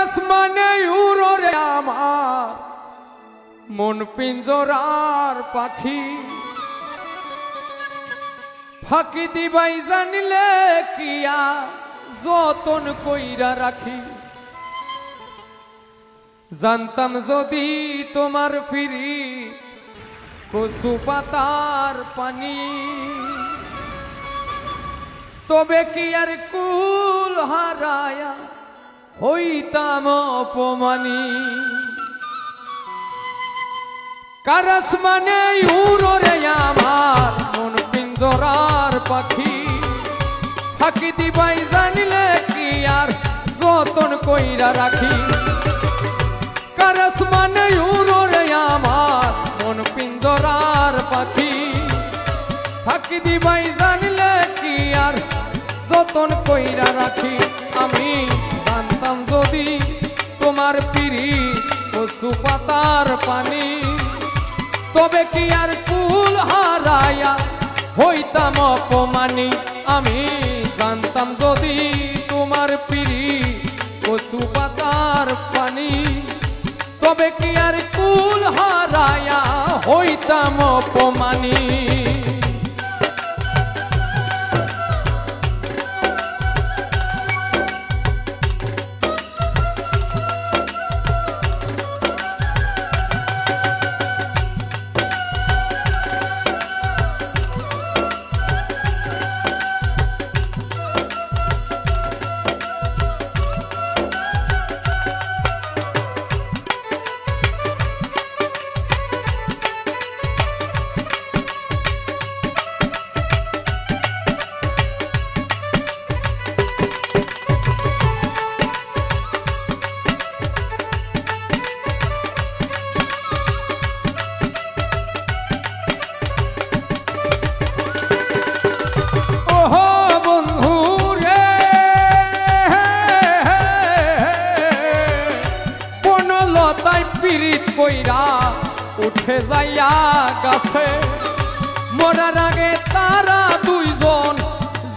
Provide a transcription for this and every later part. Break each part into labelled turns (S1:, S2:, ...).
S1: আসমানে উড়ো রে আমার মন পিঞ্জরার পাখি, ফাঁকি দিবাই জানিলে কিয়া যতন কইরা রাখি। জানতাম যদি তোমার ফিরি কচু পাতার পানি, তবে কি আর কুল হারায়া হইতাম অপমানী। কার আসমানে উড়ো রে আমার মন পিঞ্জরার পাখি, ফাঁকি দিবাই জানিলে কি আর যতন কইরা রাখি। কার আসমানে উড়ো রে আমার মন পিঞ্জরার পাখি, ফাঁকি দিবাই জানিলে কি আর যতন কইরা রাখি। আমি জানতাম যদি তোমার পিরি কচু পাতার পানি, তবে কি আর কুল হারায়া হইতাম অপমানী। আমি জানতাম যদি তোমার পিরি কচু পাতার পানি, তবে কি আর কুল হারায়া হইতাম অপমানী। কইরা উঠে যাইয়া গাছে, মরার আগে তারা দুইজন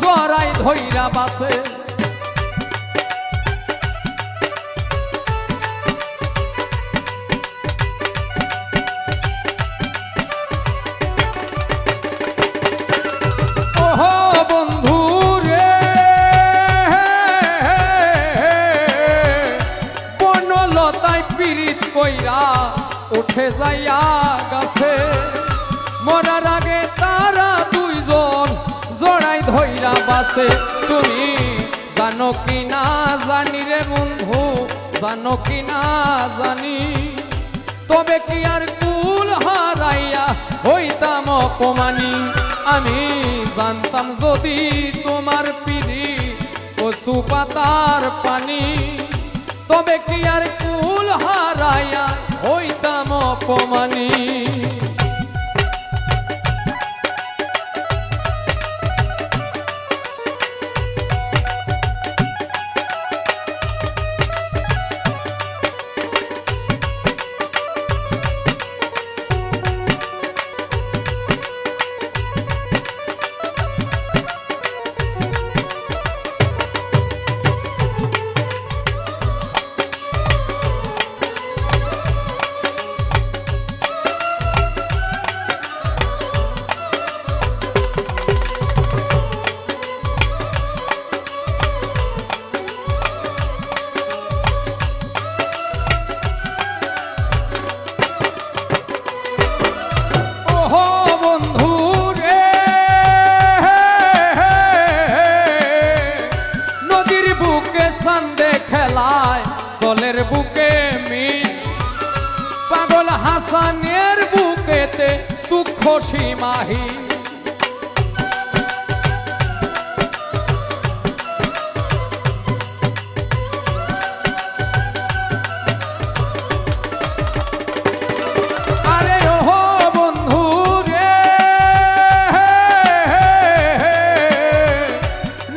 S1: জড়াই ধইরা বাসে। ওহো বন্ধু রে, বনলতায় পীড়িত কইরা উঠে যাইয়া গাছে, মরার আগে তারা দুইজন জড়াই ধইরা বাসে। তুমি জানো কি না জানি রে বন্ধু, জানো কি না জানি, তবে কি আর কুল হারাইয়া হইতাম অপমানী। আমি জানতাম যদি তোমার পিরি কচু পাতার পানি, তবে কি আর কুল হারাইয়া হইতাম অপমানী। জলের বুকে মিল পাগল হাসানের বুকেতে দুঃখ সীমাহীন। আরে ওহো বন্ধু রে,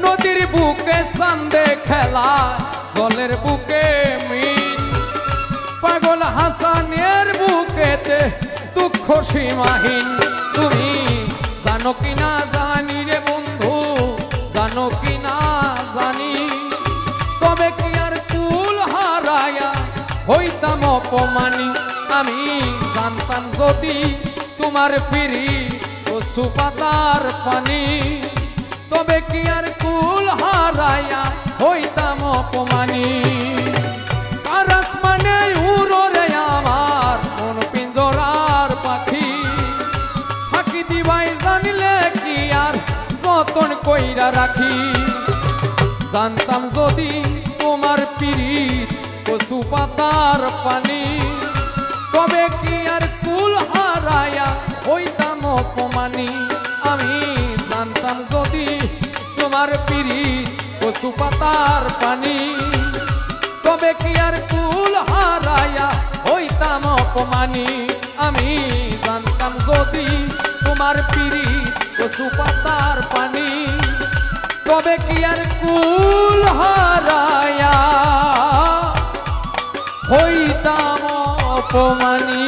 S1: নদীর বুকে চাঁদে খেলা জলের বুকে মিল, পাগল হাসানের বুকেতে দুঃখ সীমাহীন। তুমি জানো কি না জানি রে বন্ধু, জানো কি না জানি, তবে কি আর কুল হারা অপমানি আমি জানতাম যদি তোমার ফিরি কচু পাতার পানি তবে কি আর কুল হারাইয়া হইতাম অপমানি কার আসমানে উড়রে আমার মন পিঞ্জরার পাখি ফাঁকি দিবাই জানিলে কি আর যতন কইরা রাখি জানতাম যদি তোমার পিরিত কচু পাতার পানি তবে কি আর কুল হারাইয়া হইতাম অপমানি আমি জানতাম যদি তোমার পিরিত কচু পাতার পানি তবে কি আর কুল হারাইয়া হইতাম অপমানি আমি জানতাম যদি তোমার পিরিত কচু পাতার পানি তবে কি আর কুল হারাইয়া হইতাম অপমানি।